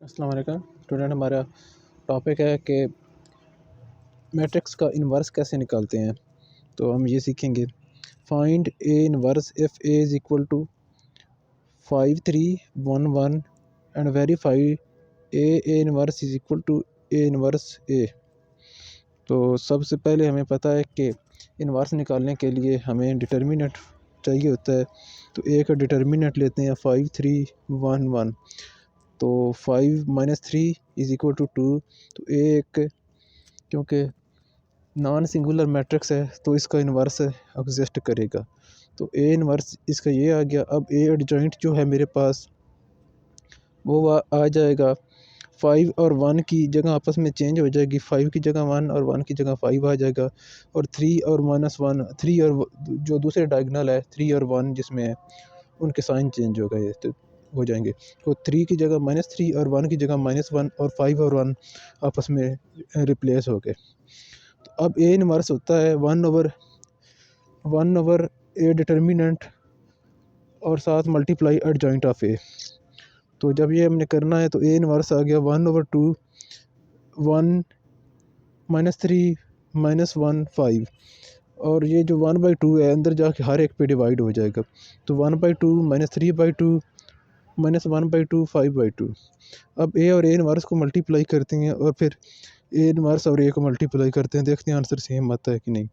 अस्सलाम वालेकुम स्टूडेंट। हमारा टॉपिक है कि मैट्रिक्स का इन्वर्स कैसे निकालते हैं। तो हम ये सीखेंगे। Find a inverse if a is equal to 5 3 1 1 and verify a inverse is equal to a inverse a. तो सबसे पहले हमें पता है कि इन्वर्स निकालने के लिए हमें डिटर्मिनेंट चाहिए होता है। तो ए का डिटर्मिनेंट लेते हैं 5 3 1 1। तो 5 - 3 इज़ इक्वल टू 2। तो ए एक क्योंकि नॉन सिंगुलर मैट्रिक्स है तो इसका इन्वर्स एग्जिस्ट करेगा। तो ए इन्वर्स इसका ये आ गया। अब ए एडजॉइंट जो है मेरे पास वो आ जाएगा। 5 और 1 की जगह आपस में चेंज हो जाएगी। 5 की जगह 1 और 1 की जगह 5 आ जाएगा। और 3 और -1 3 और जो दूसरे डायगनल है 3 और 1 जिसमें है उनके साइन चेंज हो गए तो हो जाएंगे। तो 3 की जगह -3 और 1 की जगह -1 और 5 और 1 आपस में रिप्लेस हो गए। तो अब ए इन्वर्स होता है 1/1 ए डिटर्मिनेंट और साथ मल्टीप्लाई एडजॉइंट ऑफ ए। तो जब ये हमने करना है तो ए इन्वर्स आ गया 1/2 1 -3 -1 5। और ये जो 1/2 है अंदर जाके हर एक पे डिवाइड हो जाएगा। तो 1/2 -3/2 -1/2 5/2। अब ए और ए इन्वर्स को मल्टीप्लाई करते हैं और फिर ए इन्वर्स और ए को मल्टीप्लाई करते हैं, देखते हैं आंसर सेम आता है कि नहीं।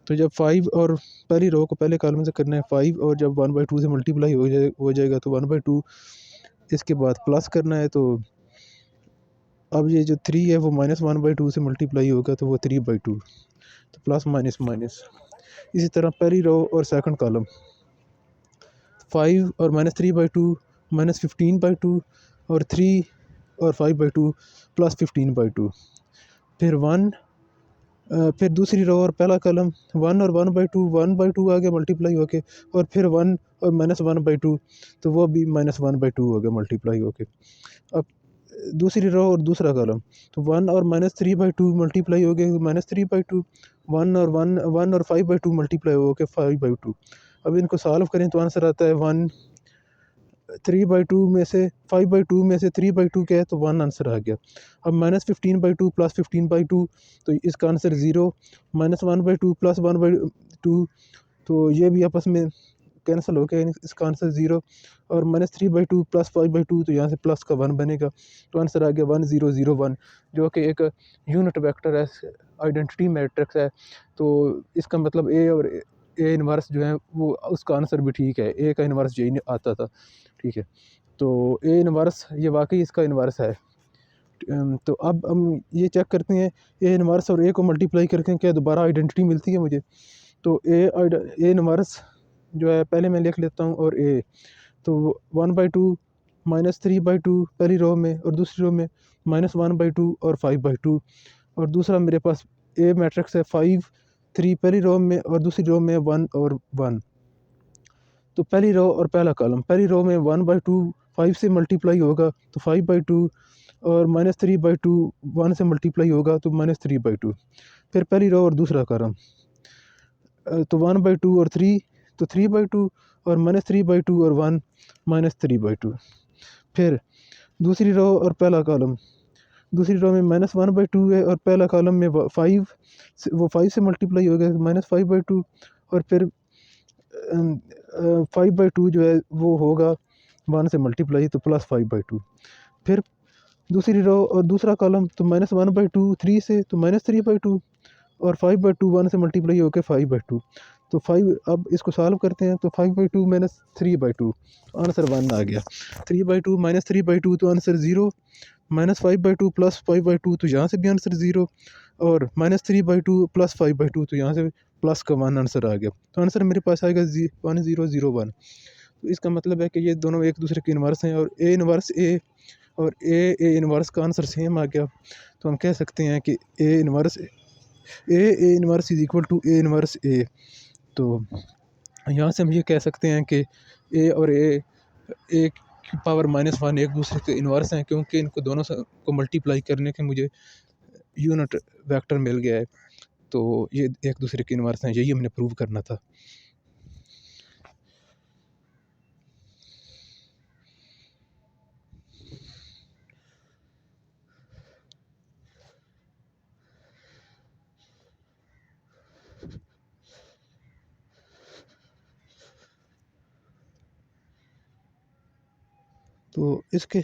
तो जब 5 और पहली रो को पहले कॉलम से करना है 5 और जब 1/2 से मल्टीप्लाई हो जाएगा तो 1/2 इसके बाद प्लस करना है। तो अब ये जो 3 है वो -1/2 से मल्टीप्लाई होगा तो वो 3/2। तो प्लस माइनस माइनस। इसी तरह पहली रो और सेकंड कॉलम 5 और -3/2 -15/2 और 3 और 5/2 प्लस 15/2। फिर 1 फिर दूसरी रो और पहला कॉलम 1 और 1/2 आ गया मल्टीप्लाई होके। और फिर 1 और -1/2 तो वो भी -1/2 हो गया मल्टीप्लाई होके। अब दूसरी रो और दूसरा कॉलम तो 1 और -3/2 मल्टीप्लाई हो गए -3/2। 1 और 5/2 मल्टीप्लाई हो गए 5/2। अब इनको सॉल्व करें तो आंसर आता है 1 3/2 में से 5/2 में से 3/2 क्या है तो 1 आंसर आ गया। अब -15/2 प्लस 15/2 तो इसका आंसर 0। -1/2 प्लस 1/2 तो ये भी आपस में कैंसिल हो गया, इसका आंसर 0। और -3/2 प्लस 5/2 तो यहाँ से प्लस का 1 बनेगा। तो आंसर आ गया 1 0 0 1 जो कि एक यूनिट वेक्टर है, आइडेंटिटी मैट्रिक्स है। तो इसका मतलब ए और ए इन्वर्स जो है वो उसका आंसर भी ठीक है। ए का इन्वर्स यही आता था, ठीक है। तो ए इन्वर्स ये वाकई इसका इन्वर्स है। तो अब हम ये चेक करते हैं ए इन्वर्स और ए को मल्टीप्लाई करके क्या दोबारा आइडेंटिटी मिलती है मुझे। तो ए इन्वर्स जो है पहले मैं लिख लेता हूँ और ए तो 1/2 -3/2 पहली रो में और दूसरी रो में -1/2 और 5/2। और दूसरा मेरे पास ए मैट्रिक्स है 5 3 पहली रो में और दूसरी रो में 1 और 1। तो पहली रो और पहला कॉलम पहली रो में 1/2 5 से मल्टीप्लाई होगा तो 5/2 और -3/2 1 से मल्टीप्लाई होगा तो -3/2। फिर पहली रो और दूसरा कॉलम तो 1/2 और 3 तो 3/2 और -3/2 और 1 -3/2। फिर दूसरी रो और पहला कॉलम दूसरी रो में -1/2 है और पहला कॉलम में 5 वो 5 से मल्टीप्लाई हो गया -5/2। और फिर 5/2 जो है वो होगा 1 से मल्टीप्लाई तो +5/2। फिर दूसरी रो और दूसरा कॉलम तो -1/2 3 से तो -3/2 और 5/2 1 से मल्टीप्लाई होकर 5/2। तो 5 अब इसको सॉल्व करते हैं तो 5/2 -3/2 आंसर 1 आ गया। 3/2 -3/2 तो आंसर 0। -5/2 प्लस 5/2 तो यहाँ से भी आंसर 0। और -3/2 प्लस 5/2 तो यहाँ से प्लस का 1 आंसर आ गया। तो आंसर मेरे पास आएगा 1 0 0 1। तो इसका मतलब है कि ये दोनों एक दूसरे के इन्वर्स हैं और ए इन्वर्स ए और ए इन्वर्स का आंसर सेम आ गया। तो हम कह सकते हैं कि a inverse is equal to a inverse a. तो यहाँ से हम ये कह सकते हैं कि ए और ए की पावर -1 एक दूसरे के इन्वर्स हैं क्योंकि इनको दोनों को मल्टीप्लाई करने के मुझे यूनिट वेक्टर मिल गया है। तो ये एक दूसरे के इन्वर्स हैं, यही हमने प्रूव करना था। तो इसके